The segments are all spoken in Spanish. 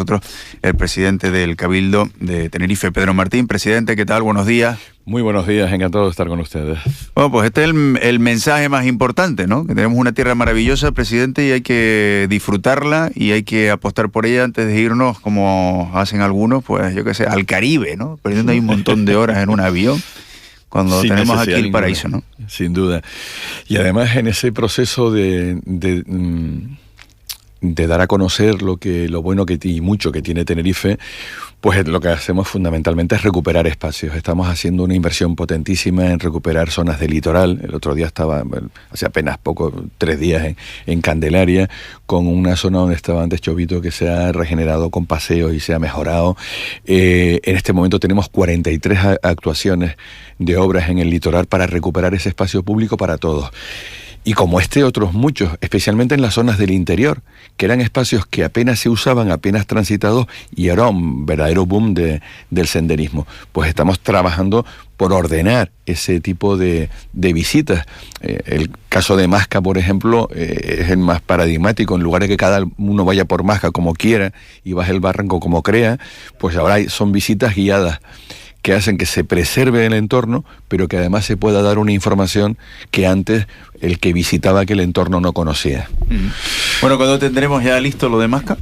nosotros el presidente del Cabildo de Tenerife, Pedro Martín. Presidente, ¿qué tal? Buenos días. Muy buenos días, encantado de estar con ustedes. Bueno, pues este es el mensaje más importante, ¿no? Que tenemos una tierra maravillosa, presidente, y hay que disfrutarla y hay que apostar por ella antes de irnos, como hacen algunos, pues yo qué sé, al Caribe, ¿no? Perdiendo ahí un montón de horas en un avión, cuando tenemos aquí el paraíso, ¿no? Sin duda. Y además en ese proceso de dar a conocer lo bueno y mucho que tiene Tenerife, pues lo que hacemos fundamentalmente es recuperar espacios. Estamos haciendo una inversión potentísima en recuperar zonas de litoral. El otro día estaba, hace apenas 3 días, en Candelaria, con una zona donde estaba antes Chovito, que se ha regenerado con paseos y se ha mejorado. En este momento tenemos 43 actuaciones de obras en el litoral para recuperar ese espacio público para todos. Y como otros muchos, especialmente en las zonas del interior, que eran espacios que apenas se usaban, apenas transitados, y ahora un verdadero boom del senderismo. Pues estamos trabajando por ordenar ese tipo de visitas. El caso de Masca, por ejemplo, es el más paradigmático. En lugar de que cada uno vaya por Masca como quiera y baje el barranco como crea, pues ahora son visitas guiadas que hacen que se preserve el entorno, pero que además se pueda dar una información que antes el que visitaba aquel entorno no conocía. Bueno, ¿cuándo tendremos ya listo lo de Masca?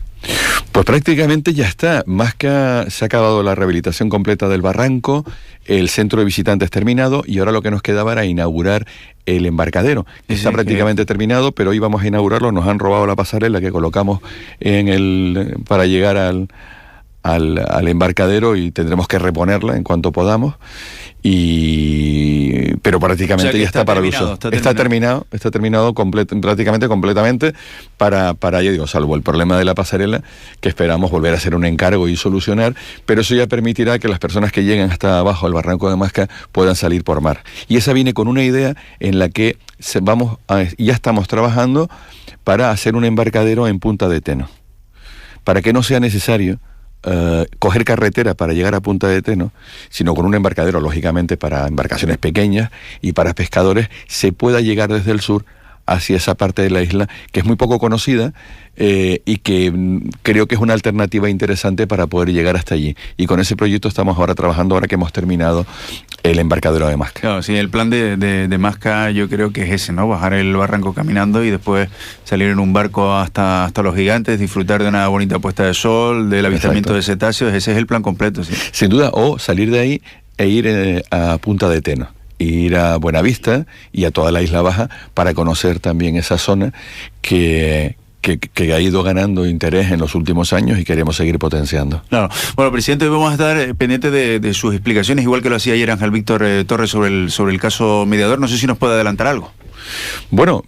Pues prácticamente ya está. Masca, se ha acabado la rehabilitación completa del barranco, el centro de visitantes terminado, y ahora lo que nos quedaba era inaugurar el embarcadero. Está prácticamente terminado, pero hoy vamos a inaugurarlo. Nos han robado la pasarela que colocamos para llegar al embarcadero, y tendremos que reponerla en cuanto podamos, pero prácticamente ya está para el uso. Está terminado prácticamente completamente para ya digo, salvo el problema de la pasarela, que esperamos volver a hacer un encargo y solucionar, pero eso ya permitirá que las personas que lleguen hasta abajo al barranco de Masca puedan salir por mar. Y esa viene con una idea en la que ya estamos trabajando para hacer un embarcadero en Punta de Teno, para que no sea necesario coger carretera para llegar a Punta de Teno, sino con un embarcadero, lógicamente, para embarcaciones pequeñas y para pescadores, se pueda llegar desde el sur hacia esa parte de la isla, que es muy poco conocida, y que creo que es una alternativa interesante para poder llegar hasta allí. Y con ese proyecto estamos ahora trabajando, ahora que hemos terminado el embarcadero de Masca. Claro, sí, el plan de Masca yo creo que es ese, ¿no? Bajar el barranco caminando y después salir en un barco hasta los Gigantes, disfrutar de una bonita puesta de sol, del avistamiento de cetáceos. Ese es el plan completo, sí. Sin duda, o salir de ahí e ir a Punta de Teno, ir a Buenavista y a toda la Isla Baja para conocer también esa zona que ha ido ganando interés en los últimos años y queremos seguir potenciando. Claro. Bueno, presidente, hoy vamos a estar pendientes de sus explicaciones, igual que lo hacía ayer Ángel Víctor Torres sobre el caso Mediador. No sé si nos puede adelantar algo. Bueno,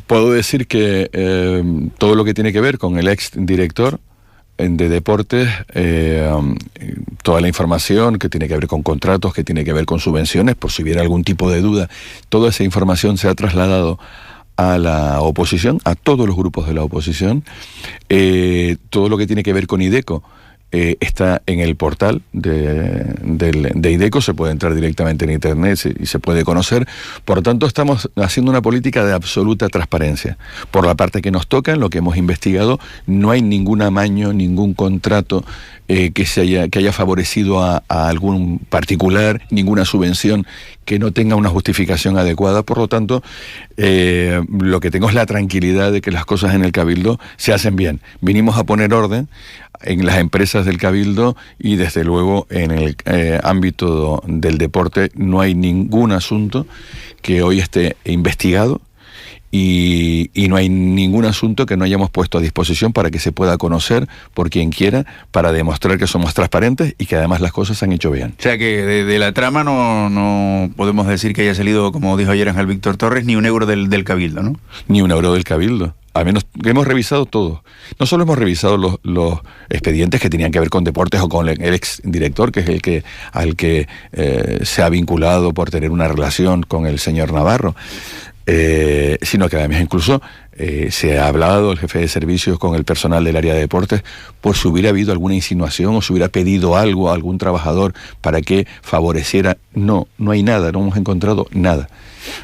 puedo decir que todo lo que tiene que ver con el ex director de deportes, toda la información que tiene que ver con contratos, que tiene que ver con subvenciones, por si hubiera algún tipo de duda, toda esa información se ha trasladado a la oposición, a todos los grupos de la oposición. Todo lo que tiene que ver con IDECO está en el portal de IDECO, se puede entrar directamente en internet y se puede conocer. Por lo tanto, estamos haciendo una política de absoluta transparencia. Por la parte que nos toca, en lo que hemos investigado, no hay ningún amaño, ningún contrato que haya favorecido a algún particular, ninguna subvención que no tenga una justificación adecuada. Por lo tanto, lo que tengo es la tranquilidad de que las cosas en el Cabildo se hacen bien. Vinimos a poner orden en las empresas del Cabildo y desde luego en el ámbito del deporte no hay ningún asunto que hoy esté investigado y no hay ningún asunto que no hayamos puesto a disposición para que se pueda conocer por quien quiera, para demostrar que somos transparentes y que además las cosas se han hecho bien. O sea que de la trama no podemos decir que haya salido, como dijo ayer Ángel Víctor Torres, ni un euro del Cabildo, ¿no? Ni un euro del Cabildo. Al menos hemos revisado todo. No solo hemos revisado los expedientes que tenían que ver con deportes o con el ex director, que es al que se ha vinculado por tener una relación con el señor Navarro, sino que además incluso se ha hablado el jefe de servicios con el personal del área de deportes por si hubiera habido alguna insinuación o si hubiera pedido algo a algún trabajador para que favoreciera. No hay nada, no hemos encontrado nada.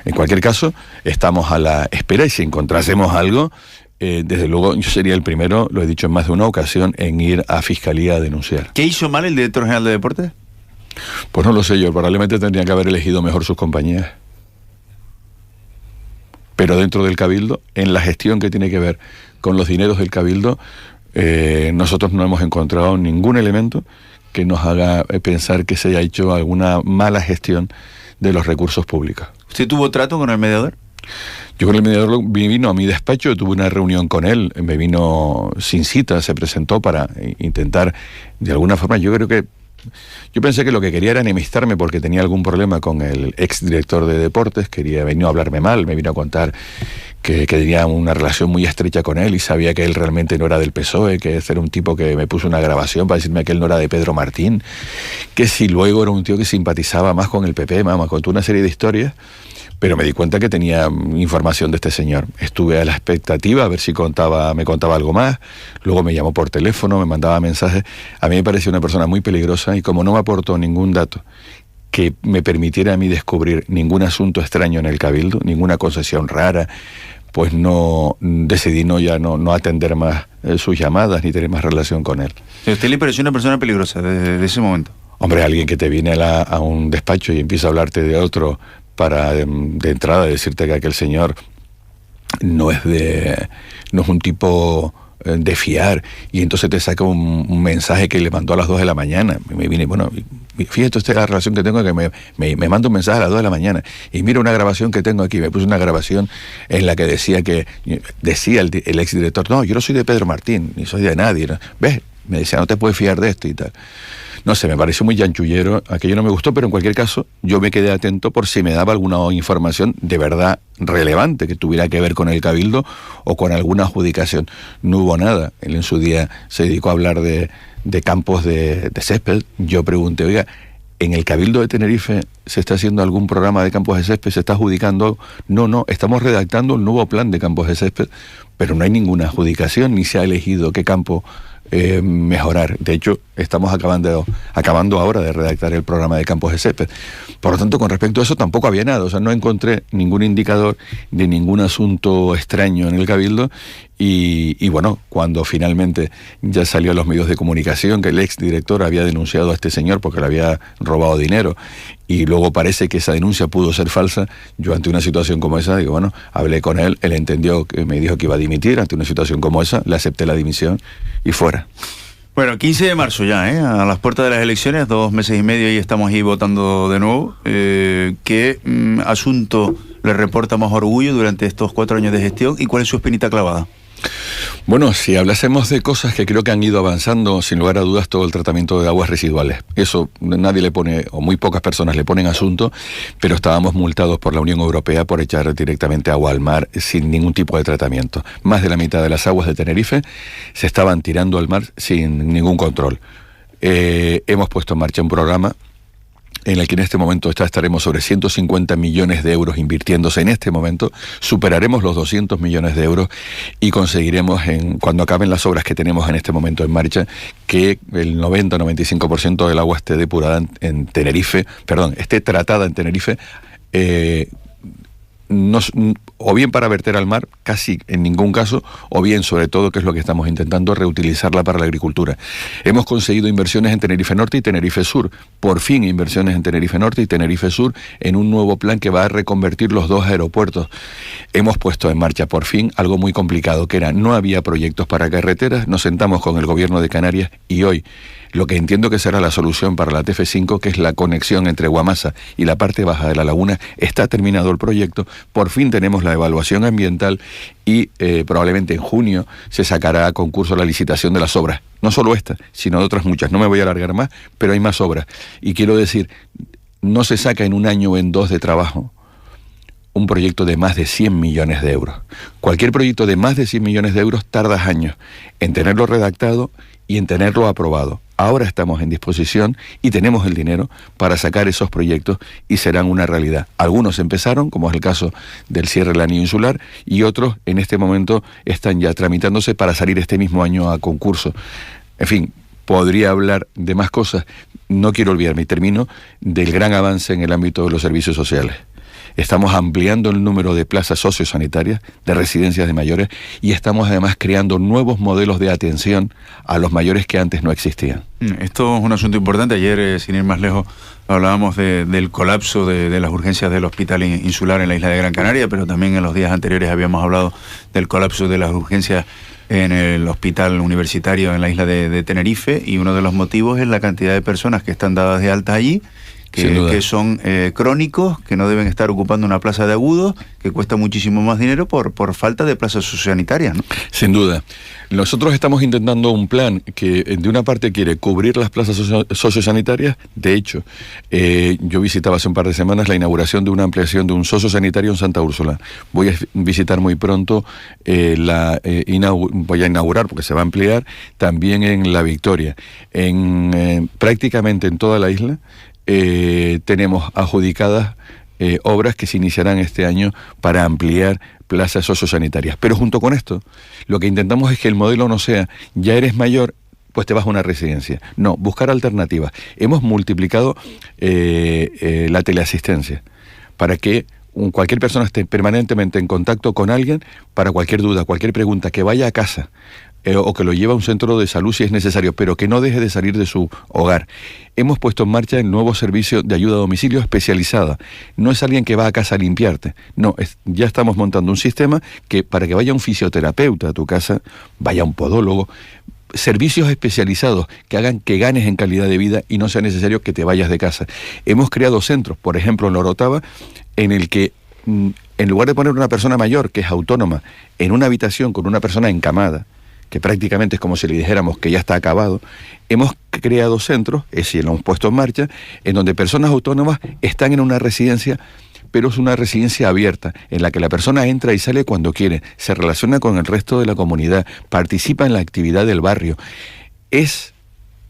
En cualquier caso, estamos a la espera y si encontrásemos algo, desde luego yo sería el primero, lo he dicho en más de una ocasión, en ir a Fiscalía a denunciar. ¿Qué hizo mal el director general de Deportes? Pues no lo sé yo, probablemente tendría que haber elegido mejor sus compañías. Pero dentro del Cabildo, en la gestión que tiene que ver con los dineros del Cabildo, nosotros no hemos encontrado ningún elemento que nos haga pensar que se haya hecho alguna mala gestión de los recursos públicos. ¿Usted tuvo trato con el mediador? Yo con el mediador vino a mi despacho, tuve una reunión con él, me vino sin cita, se presentó para intentar, de alguna forma, yo pensé que lo que quería era enemistarme porque tenía algún problema con el exdirector de Deportes, vino a hablarme mal, me vino a contar que tenía una relación muy estrecha con él y sabía que él realmente no era del PSOE, que ese era un tipo que me puso una grabación para decirme que él no era de Pedro Martín, que si luego era un tío que simpatizaba más con el PP, me contó una serie de historias. Pero me di cuenta que tenía información de este señor. Estuve a la expectativa a ver si me contaba algo más. Luego me llamó por teléfono, me mandaba mensajes. A mí me pareció una persona muy peligrosa y como no me aportó ningún dato que me permitiera a mí descubrir ningún asunto extraño en el Cabildo, ninguna concesión rara, pues decidí no atender más sus llamadas ni tener más relación con él. ¿A usted le pareció una persona peligrosa desde ese momento? Hombre, alguien que te viene a un despacho y empieza a hablarte de otro para de entrada decirte que aquel señor no es un tipo de fiar, y entonces te saca un mensaje que le mandó a las 2 de la mañana. Me vine, bueno, fíjate, esta es la relación que tengo, que me manda un mensaje a las 2 de la mañana, y mira una grabación que tengo aquí, me puso una grabación en la que decía el exdirector, no, yo no soy de Pedro Martín, ni soy de nadie, ¿no? ¿Ves? Me decía, no te puedes fiar de esto y tal. No sé, me pareció muy chanchullero, aquello no me gustó, pero en cualquier caso yo me quedé atento por si me daba alguna información de verdad relevante que tuviera que ver con el Cabildo o con alguna adjudicación. No hubo nada. Él en su día se dedicó a hablar de campos de césped. Yo pregunté, oiga, ¿en el Cabildo de Tenerife se está haciendo algún programa de campos de césped? ¿Se está adjudicando? No, estamos redactando un nuevo plan de campos de césped, pero no hay ninguna adjudicación ni se ha elegido qué campo mejorar. De hecho, estamos acabando ahora de redactar el programa de campos de césped. Por lo tanto, con respecto a eso tampoco había nada. O sea, no encontré ningún indicador de ningún asunto extraño en el Cabildo. Y bueno, cuando finalmente ya salió a los medios de comunicación que el exdirector había denunciado a este señor porque le había robado dinero, y luego parece que esa denuncia pudo ser falsa, yo ante una situación como esa, digo, bueno, hablé con él entendió, me dijo que iba a dimitir. Ante una situación como esa, le acepté la dimisión y fuera. Bueno, 15 de marzo ya, a las puertas de las elecciones, 2 meses y medio y estamos ahí votando de nuevo. ¿Qué asunto le reporta más orgullo durante estos 4 años de gestión y cuál es su espinita clavada? Bueno, si hablásemos de cosas que creo que han ido avanzando, sin lugar a dudas, todo el tratamiento de aguas residuales. Eso nadie le pone, o muy pocas personas le ponen asunto, pero estábamos multados por la Unión Europea por echar directamente agua al mar sin ningún tipo de tratamiento. Más de la mitad de las aguas de Tenerife se estaban tirando al mar sin ningún control. Hemos puesto en marcha un programa en el que en este momento estaremos sobre 150 millones de euros invirtiéndose en este momento, superaremos los 200 millones de euros y conseguiremos, cuando acaben las obras que tenemos en este momento en marcha, que el 90-95% del agua esté depurada en Tenerife, esté tratada en Tenerife, o bien para verter al mar, casi en ningún caso, o bien, sobre todo, que es lo que estamos intentando, reutilizarla para la agricultura. Hemos conseguido inversiones en Tenerife Norte y Tenerife Sur, por fin inversiones en Tenerife Norte y Tenerife Sur, en un nuevo plan que va a reconvertir los 2 aeropuertos. Hemos puesto en marcha, por fin, algo muy complicado, que no había proyectos para carreteras. Nos sentamos con el gobierno de Canarias y hoy lo que entiendo que será la solución para la TF5, que es la conexión entre Guamasa y la parte baja de la laguna, está terminado el proyecto. Por fin tenemos la evaluación ambiental y probablemente en junio se sacará a concurso la licitación de las obras. No solo esta, sino de otras muchas. No me voy a alargar más, pero hay más obras. Y quiero decir, no se saca en un año o en 2 de trabajo un proyecto de más de 100 millones de euros. Cualquier proyecto de más de 100 millones de euros tarda años en tenerlo redactado y en tenerlo aprobado. Ahora estamos en disposición y tenemos el dinero para sacar esos proyectos y serán una realidad. Algunos empezaron, como es el caso del cierre del anillo insular, y otros en este momento están ya tramitándose para salir este mismo año a concurso. En fin, podría hablar de más cosas. No quiero olvidarme, y termino, del gran avance en el ámbito de los servicios sociales. Estamos ampliando el número de plazas sociosanitarias, de residencias de mayores, y estamos además creando nuevos modelos de atención a los mayores que antes no existían. Esto es un asunto importante. Ayer, sin ir más lejos, hablábamos del colapso de las urgencias del Hospital Insular en la isla de Gran Canaria, pero también en los días anteriores habíamos hablado del colapso de las urgencias en el Hospital Universitario en la isla de Tenerife, y uno de los motivos es la cantidad de personas que están dadas de alta allí, que son crónicos, que no deben estar ocupando una plaza de agudos, que cuesta muchísimo más dinero por falta de plazas sociosanitarias, ¿no? Sin duda. Nosotros estamos intentando un plan que de una parte quiere cubrir las plazas sociosanitarias. De hecho, yo visitaba hace un par de semanas la inauguración de una ampliación de un sociosanitario en Santa Úrsula. Voy a visitar muy pronto, voy a inaugurar, porque se va a ampliar, también en La Victoria. Prácticamente en toda la isla tenemos adjudicadas obras que se iniciarán este año para ampliar plazas sociosanitarias. Pero junto con esto, lo que intentamos es que el modelo no sea, ya eres mayor, pues te vas a una residencia. No, buscar alternativas. Hemos multiplicado la teleasistencia para que cualquier persona esté permanentemente en contacto con alguien para cualquier duda, cualquier pregunta, que vaya a casa o que lo lleve a un centro de salud si es necesario, pero que no deje de salir de su hogar. Hemos puesto en marcha el nuevo servicio de ayuda a domicilio especializada. No es alguien que va a casa a limpiarte, no, ya estamos montando un sistema que para que vaya un fisioterapeuta a tu casa, vaya un podólogo, servicios especializados que hagan que ganes en calidad de vida y no sea necesario que te vayas de casa. Hemos creado centros, por ejemplo en Orotava, en el que en lugar de poner una persona mayor que es autónoma en una habitación con una persona encamada, que prácticamente es como si le dijéramos que ya está acabado, hemos creado centros, es decir, lo hemos puesto en marcha, en donde personas autónomas están en una residencia, pero es una residencia abierta, en la que la persona entra y sale cuando quiere, se relaciona con el resto de la comunidad, participa en la actividad del barrio. Es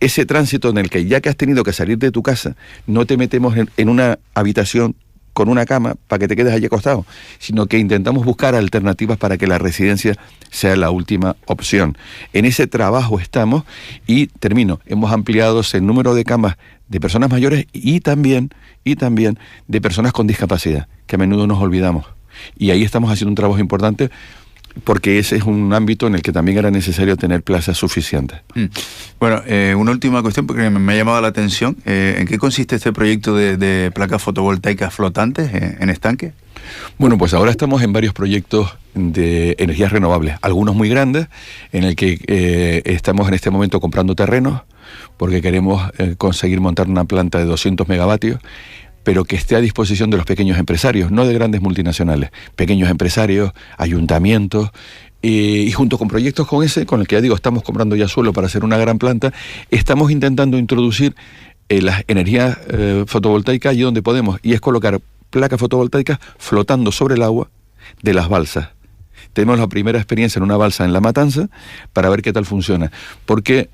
ese tránsito en el que ya que has tenido que salir de tu casa, no te metemos en una habitación con una cama para que te quedes allí acostado, sino que intentamos buscar alternativas para que la residencia sea la última opción. En ese trabajo estamos y termino. Hemos ampliado el número de camas de personas mayores y también de personas con discapacidad, que a menudo nos olvidamos. Y ahí estamos haciendo un trabajo importante porque ese es un ámbito en el que también era necesario tener plazas suficientes. Bueno, una última cuestión porque me ha llamado la atención. ¿En qué consiste este proyecto de placas fotovoltaicas flotantes en estanque? Bueno, pues ahora estamos en varios proyectos de energías renovables, algunos muy grandes, en el que estamos en este momento comprando terrenos, porque queremos conseguir montar una planta de 200 megavatios, pero que esté a disposición de los pequeños empresarios, no de grandes multinacionales, pequeños empresarios, ayuntamientos, y junto con proyectos con el que ya digo, estamos comprando ya suelo para hacer una gran planta, estamos intentando introducir las energías fotovoltaicas allí donde podemos, y es colocar placas fotovoltaicas flotando sobre el agua de las balsas. Tenemos la primera experiencia en una balsa en La Matanza para ver qué tal funciona, porque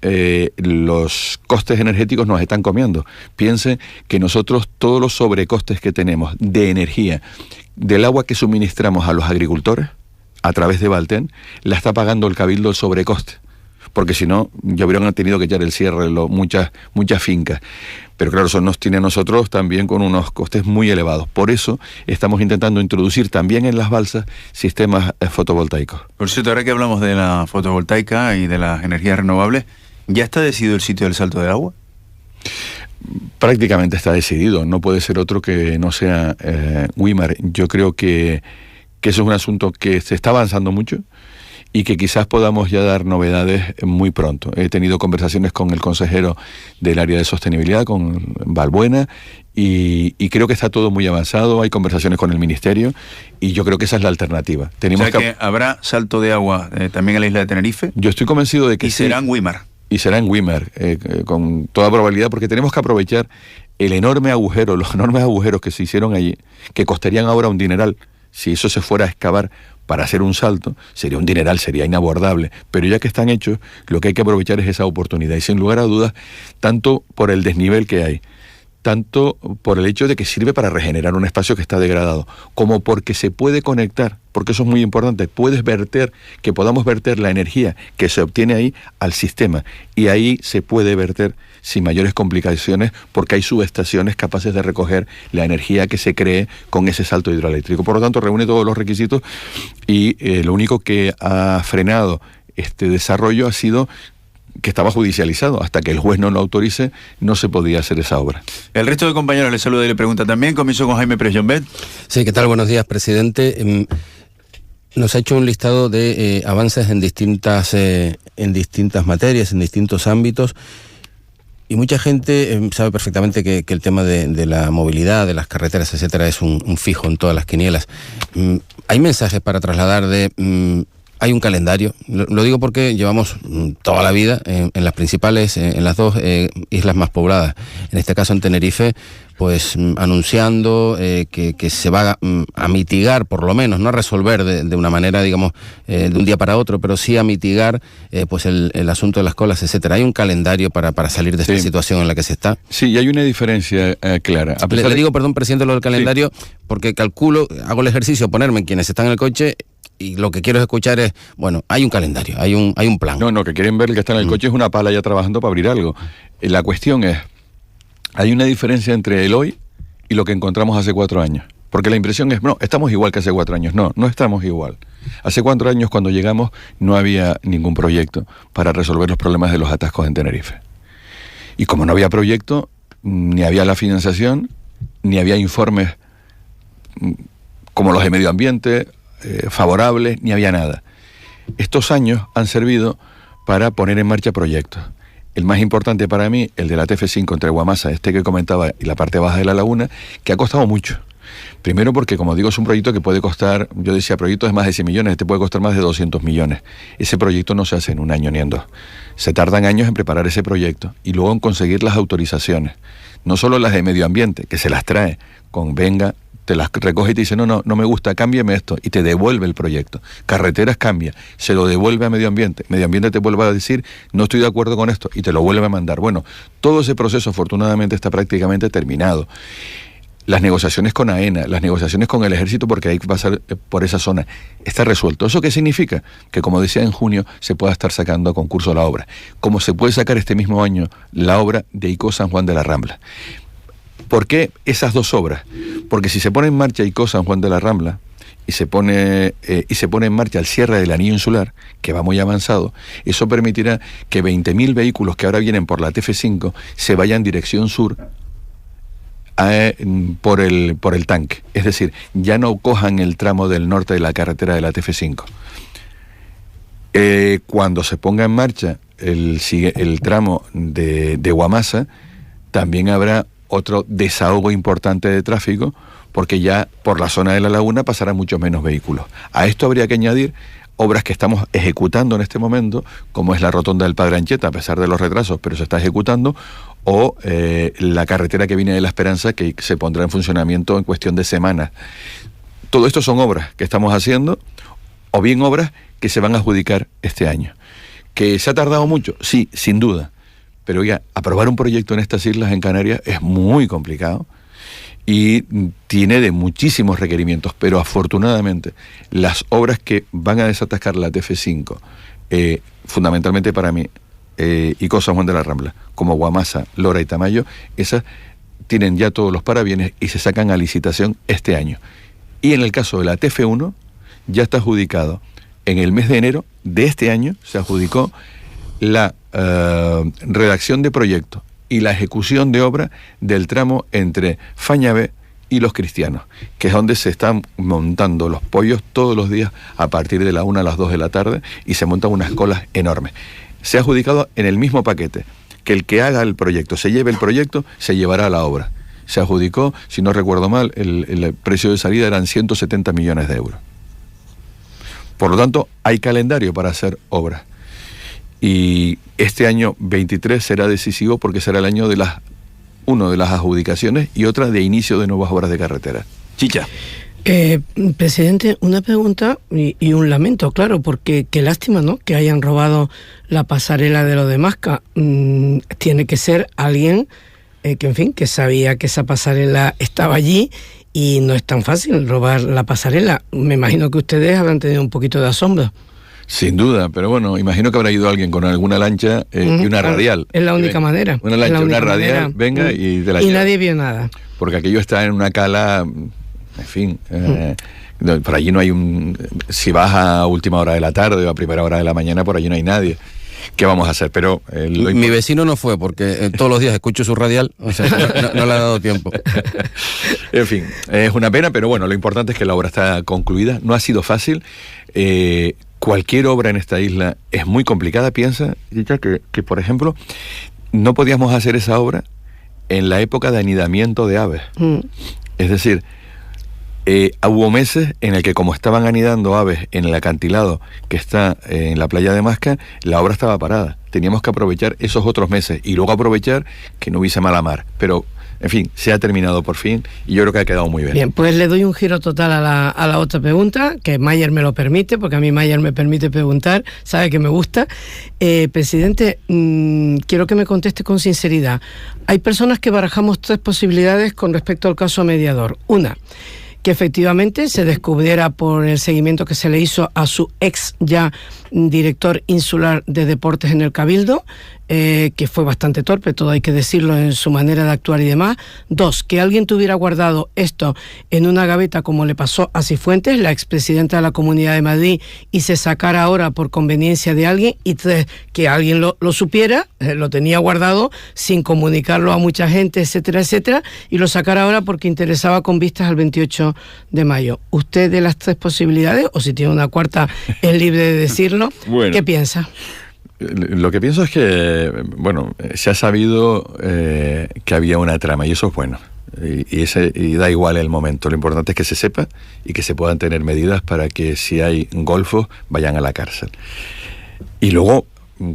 los costes energéticos nos están comiendo. Piensen que nosotros todos los sobrecostes que tenemos de energía, del agua que suministramos a los agricultores a través de Valten, la está pagando el Cabildo el sobrecoste, porque si no, ya hubieran tenido que echar el cierre muchas fincas. Pero claro, eso nos tiene a nosotros también con unos costes muy elevados. Por eso estamos intentando introducir también en las balsas sistemas fotovoltaicos. Por cierto, ahora que hablamos de la fotovoltaica y de las energías renovables, ¿ya está decidido el sitio del salto del agua? Prácticamente está decidido. No puede ser otro que no sea Güímar. Yo creo que eso es un asunto que se está avanzando mucho y que quizás podamos ya dar novedades muy pronto. He tenido conversaciones con el consejero del área de sostenibilidad, con Balbuena, y creo que está todo muy avanzado. Hay conversaciones con el Ministerio y yo creo que esa es la alternativa. O sea que habrá salto de agua también en la isla de Tenerife. Yo estoy convencido de que y será en Güímar. Y será en Güímar, con toda probabilidad, porque tenemos que aprovechar los enormes agujeros que se hicieron allí, que costarían ahora un dineral. Si eso se fuera a excavar para hacer un salto, sería un dineral, sería inabordable. Pero ya que están hechos, lo que hay que aprovechar es esa oportunidad. Y sin lugar a dudas, tanto por el desnivel que hay, tanto por el hecho de que sirve para regenerar un espacio que está degradado, como porque se puede conectar, porque eso es muy importante, que podamos verter la energía que se obtiene ahí al sistema, y ahí se puede verter sin mayores complicaciones, porque hay subestaciones capaces de recoger la energía que se cree con ese salto hidroeléctrico. Por lo tanto, reúne todos los requisitos, y lo único que ha frenado este desarrollo ha sido que estaba judicializado. Hasta que el juez no lo autorice, no se podía hacer esa obra. El resto de compañeros les saluda y le pregunta también. Comienzo con Jaime Pérez Llombet. Sí, ¿qué tal? Buenos días, presidente. Nos ha hecho un listado de avances en distintas materias, en distintos ámbitos, y mucha gente sabe perfectamente que el tema de la movilidad, de las carreteras, etcétera, es un fijo en todas las quinielas. Hay mensajes para trasladar hay un calendario, lo digo porque llevamos toda la vida en las principales, en las dos islas más pobladas, en este caso en Tenerife, pues anunciando que se va a mitigar, por lo menos, no a resolver de una manera, digamos, de un día para otro, pero sí a mitigar pues el asunto de las colas, etcétera. Hay un calendario para salir de esta situación en la que se está. Sí, y hay una diferencia clara. Le digo, perdón, presidente, lo del calendario, porque calculo, hago el ejercicio, ponerme en quienes están en el coche, y lo que quiero escuchar es, bueno, hay un calendario, hay un plan. No, que quieren ver el que está en el coche es una pala ya trabajando para abrir algo. La cuestión es, hay una diferencia entre el hoy y lo que encontramos hace 4 años. Porque la impresión es, no, estamos igual que hace 4 años. No estamos igual. Hace 4 años, cuando llegamos, no había ningún proyecto para resolver los problemas de los atascos en Tenerife. Y como no había proyecto, ni había la financiación, ni había informes como los de medio ambiente, favorables, ni había nada. Estos años han servido para poner en marcha proyectos. El más importante para mí, el de la TF5 entre Guamasa, que comentaba, y la parte baja de la laguna, que ha costado mucho. Primero porque, como digo, es un proyecto que puede costar, yo decía, proyectos de más de 100 millones, puede costar más de 200 millones. Ese proyecto no se hace en un año ni en 2. Se tardan años en preparar ese proyecto y luego en conseguir las autorizaciones. No solo las de medio ambiente, que se las trae con venga, te las recoge y te dice, no me gusta, cámbiame esto, y te devuelve el proyecto. Carreteras cambia, se lo devuelve a medio ambiente te vuelve a decir, no estoy de acuerdo con esto, y te lo vuelve a mandar. Bueno, todo ese proceso afortunadamente está prácticamente terminado. Las negociaciones con AENA, las negociaciones con el Ejército, porque hay que pasar por esa zona, está resuelto. ¿Eso qué significa? Que, como decía, en junio se pueda estar sacando a concurso la obra, como se puede sacar este mismo año la obra de ICO San Juan de la Rambla. ¿Por qué esas dos obras? Porque si se pone en marcha ICO San Juan de la Rambla y se pone en marcha el cierre del anillo insular, que va muy avanzado, eso permitirá que 20.000 vehículos que ahora vienen por la TF5 se vayan en dirección sur por el tanque. Es decir, ya no cojan el tramo del norte de la carretera de la TF5. Cuando se ponga en marcha el tramo de Guamasa, también habrá otro desahogo importante de tráfico, porque ya por la zona de la laguna pasarán muchos menos vehículos. A esto habría que añadir obras que estamos ejecutando en este momento, como es la rotonda del Padre Anchieta, a pesar de los retrasos, pero se está ejecutando, o la carretera que viene de La Esperanza, que se pondrá en funcionamiento en cuestión de semanas. Todo esto son obras que estamos haciendo, o bien obras que se van a adjudicar este año. ¿Que se ha tardado mucho? Sí, sin duda. Pero oiga, aprobar un proyecto en estas islas, en Canarias, es muy complicado y tiene de muchísimos requerimientos, pero afortunadamente las obras que van a desatascar la TF5, fundamentalmente para mí, ICO San Juan de la Rambla, como Guamasa, Lora y Tamayo, esas tienen ya todos los parabienes y se sacan a licitación este año. Y en el caso de la TF1, ya está adjudicado. En el mes de enero de este año se adjudicó la redacción de proyecto y la ejecución de obra del tramo entre Fañabé y Los Cristianos, que es donde se están montando los pollos todos los días a partir de la 1 a las 2 de la tarde, y se montan unas colas enormes. Se ha adjudicado en el mismo paquete, que el que haga el proyecto, se lleve el proyecto, se llevará la obra. Se adjudicó, si no recuerdo mal, el precio de salida eran 170 millones de euros. Por lo tanto, hay calendario para hacer obras. Y este año 23 será decisivo porque será el año de las adjudicaciones y otra de inicio de nuevas obras de carretera. Chicha. Presidente, una pregunta y un lamento, claro, porque qué lástima, ¿no?, que hayan robado la pasarela de lo de Masca. Tiene que ser alguien que en fin, que sabía que esa pasarela estaba allí y no es tan fácil robar la pasarela. Me imagino que ustedes habrán tenido un poquito de asombro. Sin duda, pero bueno, imagino que habrá ido alguien con alguna lancha y una radial. Es la única manera. Una lancha, una radial, venga y de la Y nadie vio nada. Porque aquello está en una cala, en fin, por allí no hay si vas a última hora de la tarde o a primera hora de la mañana, por allí no hay nadie. ¿Qué vamos a hacer? Pero mi vecino no fue porque todos los días escucho su radial, o sea, no le ha dado tiempo. En fin, es una pena, pero bueno, lo importante es que la obra está concluida. No ha sido fácil. Cualquier obra en esta isla es muy complicada. Piensa, ya que por ejemplo, no podíamos hacer esa obra en la época de anidamiento de aves. Es decir, hubo meses en el que, como estaban anidando aves en el acantilado que está en la playa de Masca, la obra estaba parada. Teníamos que aprovechar esos otros meses y luego aprovechar que no hubiese mala mar. Pero, en fin, se ha terminado por fin y yo creo que ha quedado muy bien. Bien, pues le doy un giro total a la otra pregunta, que Mayer me lo permite, porque a mí Mayer me permite preguntar, sabe que me gusta. Presidente, quiero que me conteste con sinceridad. Hay personas que barajamos 3 posibilidades con respecto al caso Mediador. Una, que efectivamente se descubriera por el seguimiento que se le hizo a su ex ya director insular de deportes en el Cabildo, que fue bastante torpe, todo hay que decirlo, en su manera de actuar y demás. 2, que alguien tuviera guardado esto en una gaveta como le pasó a Cifuentes, la expresidenta de la Comunidad de Madrid, y se sacara ahora por conveniencia de alguien. Y 3, que alguien lo supiera, lo tenía guardado sin comunicarlo a mucha gente, etcétera, etcétera, y lo sacara ahora porque interesaba con vistas al 28 de mayo. ¿Usted de las 3 posibilidades, o si tiene una cuarta es libre de decirlo, bueno, qué piensa? Lo que pienso es que, bueno, se ha sabido que había una trama y eso es bueno. Y da igual el momento. Lo importante es que se sepa y que se puedan tener medidas para que si hay golfos vayan a la cárcel. Y luego,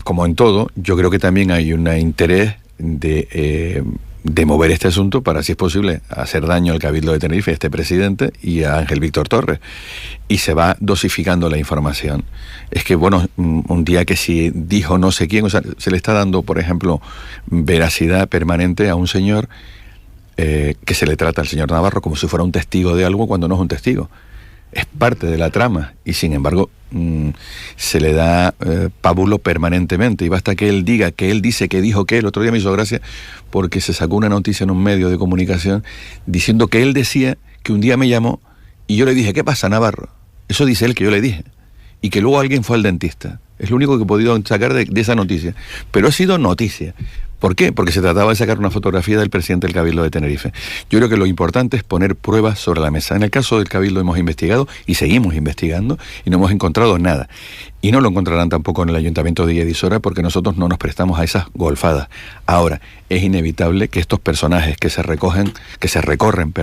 como en todo, yo creo que también hay un interés de mover este asunto para, si es posible, hacer daño al Cabildo de Tenerife, a este presidente y a Ángel Víctor Torres. Y se va dosificando la información. Es que, bueno, un día que si dijo no sé quién, o sea, se le está dando, por ejemplo, veracidad permanente a un señor que se le trata al señor Navarro como si fuera un testigo de algo cuando no es un testigo. Es parte de la trama y, sin embargo, se le da pábulo permanentemente y basta que él diga que él dice que dijo que el otro día me hizo gracia porque se sacó una noticia en un medio de comunicación diciendo que él decía que un día me llamó y yo le dije, ¿qué pasa, Navarro? Eso dice él que yo le dije. Y que luego alguien fue al dentista. Es lo único que he podido sacar de esa noticia. Pero ha sido noticia. ¿Por qué? Porque se trataba de sacar una fotografía del presidente del Cabildo de Tenerife. Yo creo que lo importante es poner pruebas sobre la mesa. En el caso del Cabildo hemos investigado y seguimos investigando y no hemos encontrado nada. Y no lo encontrarán tampoco en el Ayuntamiento de Guadix porque nosotros no nos prestamos a esas golfadas. Ahora, es inevitable que estos personajes que se recorren,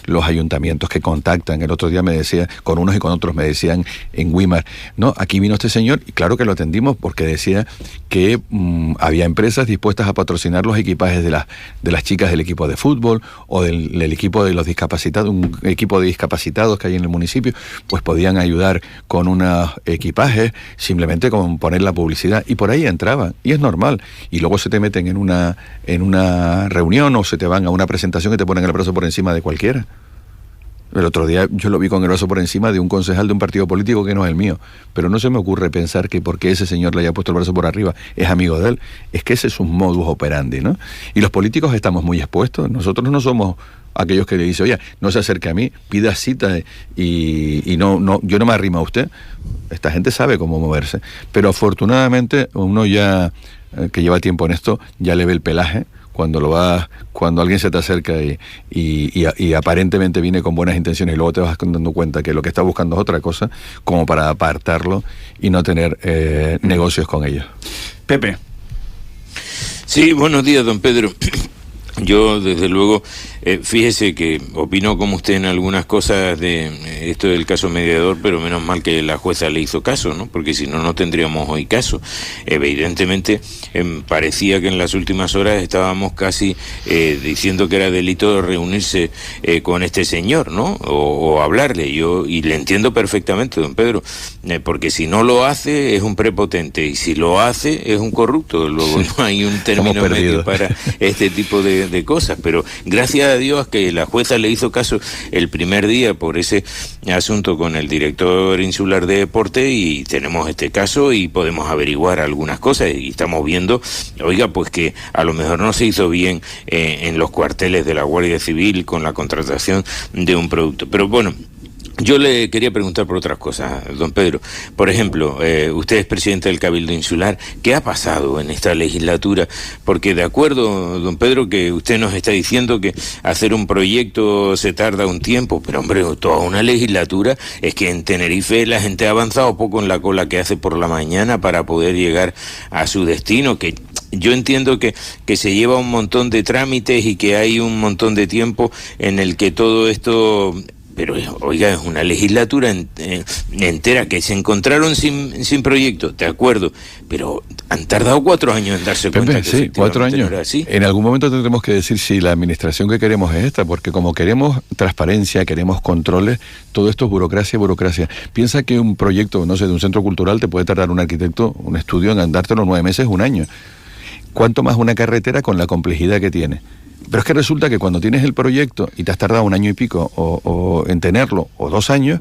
los ayuntamientos, que contactan, el otro día me decía, con unos y con otros me decían en Weimar, no, aquí vino este señor y claro que lo atendimos porque decía que había empresas dispuestas a patrocinar los equipajes de las chicas del equipo de fútbol o del equipo de los discapacitados, un equipo de discapacitados que hay en el municipio, pues podían ayudar con unos equipajes, simplemente con poner la publicidad, y por ahí entraban, y es normal, y luego se te meten en una reunión o se te van a una presentación y te ponen el brazo por encima de cualquiera. El otro día yo lo vi con el brazo por encima de un concejal de un partido político que no es el mío, pero no se me ocurre pensar que porque ese señor le haya puesto el brazo por arriba es amigo de él. Es que ese es un modus operandi, ¿no? Y los políticos estamos muy expuestos. Nosotros no somos aquellos que le dicen, oye, no se acerque a mí, pida cita y no, yo no me arrimo a usted. Esta gente sabe cómo moverse. Pero afortunadamente uno ya, que lleva tiempo en esto, ya le ve el pelaje cuando alguien se te acerca y aparentemente viene con buenas intenciones y luego te vas dando cuenta que lo que está buscando es otra cosa, como para apartarlo y no tener negocios con ellos. Pepe. Sí, buenos días, don Pedro. Yo, desde luego, fíjese que opino como usted en algunas cosas de esto del caso Mediador, pero menos mal que la jueza le hizo caso, ¿no? Porque si no, no tendríamos hoy caso. Evidentemente, parecía que en las últimas horas estábamos casi diciendo que era delito reunirse con este señor, ¿no? O hablarle. Y le entiendo perfectamente, don Pedro, porque si no lo hace es un prepotente y si lo hace es un corrupto. Luego no hay un término medio para este tipo de de cosas, pero gracias a Dios que la jueza le hizo caso el primer día por ese asunto con el director insular de deporte, y tenemos este caso y podemos averiguar algunas cosas, y estamos viendo, oiga, pues que a lo mejor no se hizo bien en los cuarteles de la Guardia Civil con la contratación de un producto. Pero bueno, yo le quería preguntar por otras cosas, don Pedro. Por ejemplo, usted es presidente del Cabildo Insular. ¿Qué ha pasado en esta legislatura? Porque de acuerdo, don Pedro, que usted nos está diciendo que hacer un proyecto se tarda un tiempo, pero hombre, toda una legislatura, es que en Tenerife la gente ha avanzado poco en la cola que hace por la mañana para poder llegar a su destino, que yo entiendo que se lleva un montón de trámites y que hay un montón de tiempo en el que todo esto... Pero, oiga, es una legislatura entera que se encontraron sin proyecto, de acuerdo, pero han tardado 4 años en darse cuenta que sí, 4 años. No era así. En algún momento tendremos que decir si la administración que queremos es esta, porque como queremos transparencia, queremos controles, todo esto es burocracia. Piensa que un proyecto, no sé, de un centro cultural te puede tardar un arquitecto, un estudio en dártelo 9 meses, 1 año. ¿Cuánto más una carretera con la complejidad que tiene? Pero es que resulta que cuando tienes el proyecto y te has tardado 1 año y pico o en tenerlo, o 2 años,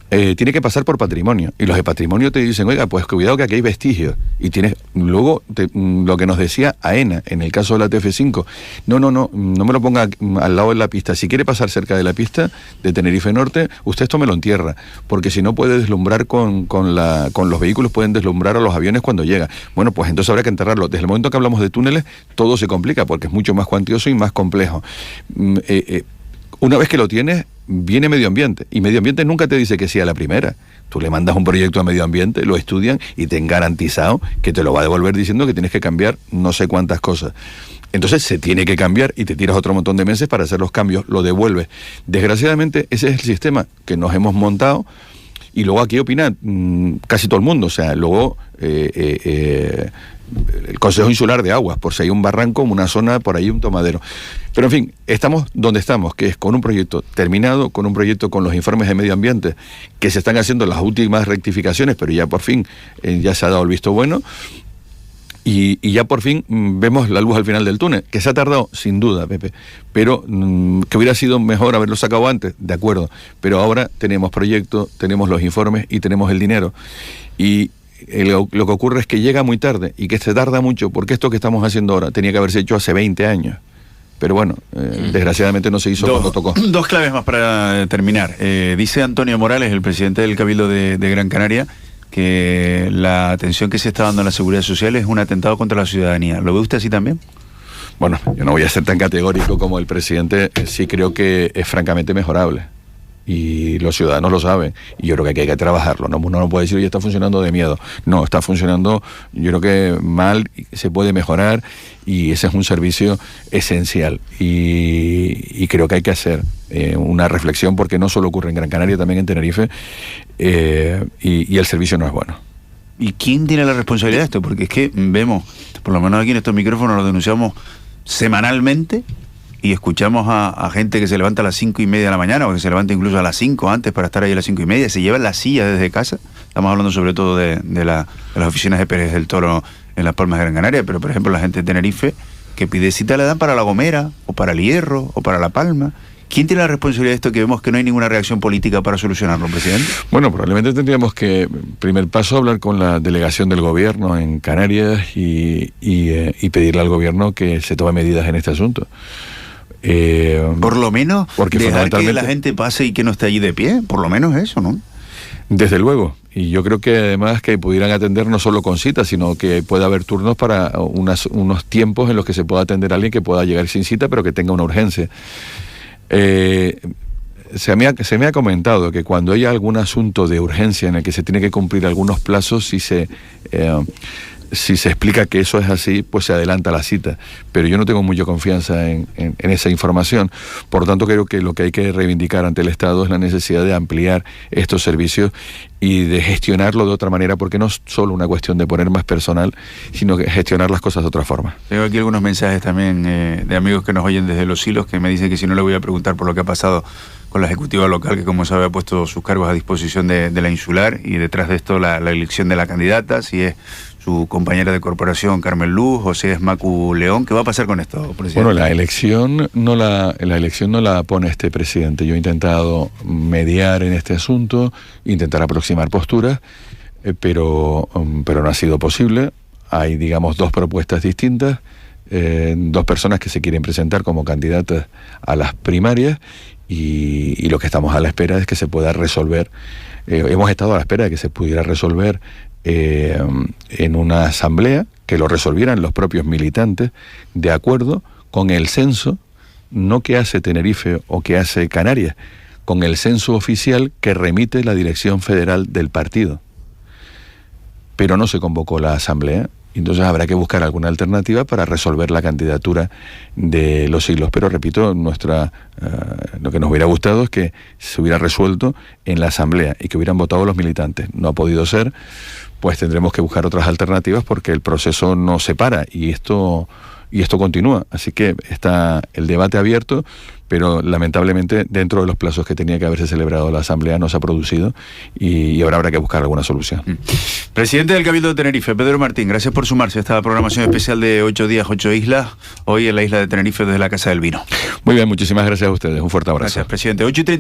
tiene que pasar por patrimonio. Y los de patrimonio te dicen, oiga, pues cuidado que aquí hay vestigios. Y tienes luego lo que nos decía AENA, en el caso de la TF5, no me lo ponga al lado de la pista. Si quiere pasar cerca de la pista de Tenerife Norte, usted esto me lo entierra, porque si no puede deslumbrar con los vehículos, pueden deslumbrar a los aviones cuando llega. Bueno, pues entonces habrá que enterrarlo. Desde el momento que hablamos de túneles, todo se complica, porque es mucho más cuantioso y más complejo. Una vez que lo tienes, viene medio ambiente, y medio ambiente nunca te dice que sí a la primera. Tú le mandas un proyecto a medio ambiente, lo estudian y te han garantizado que te lo va a devolver diciendo que tienes que cambiar no sé cuántas cosas. Entonces se tiene que cambiar y te tiras otro montón de meses para hacer los cambios, lo devuelves. Desgraciadamente ese es el sistema que nos hemos montado, y luego aquí opina casi todo el mundo. O sea, luego el Consejo Insular de Aguas, por si hay un barranco, una zona, por ahí un tomadero. Pero en fin, estamos donde estamos, que es con un proyecto terminado, con un proyecto con los informes de medio ambiente, que se están haciendo las últimas rectificaciones, pero ya por fin ya se ha dado el visto bueno, y ya por fin vemos la luz al final del túnel, que se ha tardado sin duda, Pepe, pero que hubiera sido mejor haberlo sacado antes, de acuerdo, pero ahora tenemos proyecto, tenemos los informes y tenemos el dinero, y lo que ocurre es que llega muy tarde y que se tarda mucho, porque esto que estamos haciendo ahora tenía que haberse hecho hace 20 años. Pero bueno, desgraciadamente no se hizo cuando tocó. 2 claves más para terminar. Dice Antonio Morales, el presidente del Cabildo de Gran Canaria, que la atención que se está dando a la seguridad social es un atentado contra la ciudadanía. ¿Lo ve usted así también? Bueno, yo no voy a ser tan categórico como el presidente. Sí creo que es francamente mejorable. Y los ciudadanos lo saben, y yo creo que aquí hay que trabajarlo. Uno no puede decir, oye, está funcionando de miedo. No, está funcionando, yo creo que mal, se puede mejorar, y ese es un servicio esencial. Y creo que hay que hacer una reflexión, porque no solo ocurre en Gran Canaria, también en Tenerife, y el servicio no es bueno. ¿Y quién tiene la responsabilidad de esto? Porque es que vemos, por lo menos aquí en estos micrófonos lo denunciamos semanalmente, y escuchamos a gente que se levanta a las 5:30 de la mañana, o que se levanta incluso a las 5 antes para estar ahí a las 5:30, se llevan la silla desde casa. Estamos hablando sobre todo de las oficinas de Pérez del Toro en Las Palmas de Gran Canaria, pero por ejemplo la gente de Tenerife que pide cita la dan para La Gomera, o para El Hierro, o para La Palma. ¿Quién tiene la responsabilidad de esto, que vemos que no hay ninguna reacción política para solucionarlo, presidente? Bueno, probablemente tendríamos que, primer paso, hablar con la delegación del gobierno en Canarias y pedirle al gobierno que se tome medidas en este asunto. Por lo menos porque dejar que la gente pase y que no esté allí de pie, por lo menos eso, ¿no? Desde luego, y yo creo que además que pudieran atender no solo con cita, sino que pueda haber turnos para unos tiempos en los que se pueda atender a alguien que pueda llegar sin cita, pero que tenga una urgencia. Se me ha comentado que cuando hay algún asunto de urgencia en el que se tiene que cumplir algunos plazos, si se explica que eso es así, pues se adelanta la cita. Pero yo no tengo mucha confianza en esa información. Por lo tanto, creo que lo que hay que reivindicar ante el Estado es la necesidad de ampliar estos servicios y de gestionarlo de otra manera, porque no es solo una cuestión de poner más personal, sino que gestionar las cosas de otra forma. Tengo aquí algunos mensajes también de amigos que nos oyen desde Los Silos, que me dicen que si no le voy a preguntar por lo que ha pasado con la ejecutiva local, que como sabe ha puesto sus cargos a disposición de la insular, y detrás de esto la elección de la candidata, si es su compañera de corporación Carmen Luz, José Esmacu León. ¿Qué va a pasar con esto, presidente? Bueno, la elección no la pone este presidente. Yo he intentado mediar en este asunto, intentar aproximar posturas, pero no ha sido posible. Hay, digamos, dos propuestas distintas, dos personas que se quieren presentar como candidatas a las primarias, y lo que estamos a la espera es que se pueda resolver. Hemos estado a la espera de que se pudiera resolver en una asamblea, que lo resolvieran los propios militantes, de acuerdo con el censo, no que hace Tenerife o que hace Canarias, con el censo oficial que remite la Dirección Federal del partido. Pero no se convocó la asamblea, entonces habrá que buscar alguna alternativa para resolver la candidatura de Los Siglos. Pero repito, lo que nos hubiera gustado es que se hubiera resuelto en la asamblea y que hubieran votado los militantes. No ha podido ser, pues tendremos que buscar otras alternativas porque el proceso no se para y esto continúa. Así que está el debate abierto, pero lamentablemente dentro de los plazos que tenía que haberse celebrado la asamblea no se ha producido, y ahora habrá que buscar alguna solución. Presidente del Cabildo de Tenerife, Pedro Martín, gracias por sumarse a esta programación especial de 8 días, 8 islas, hoy en la isla de Tenerife desde la Casa del Vino. Muy bien, muchísimas gracias a ustedes. Un fuerte abrazo. Gracias, presidente. 8:30.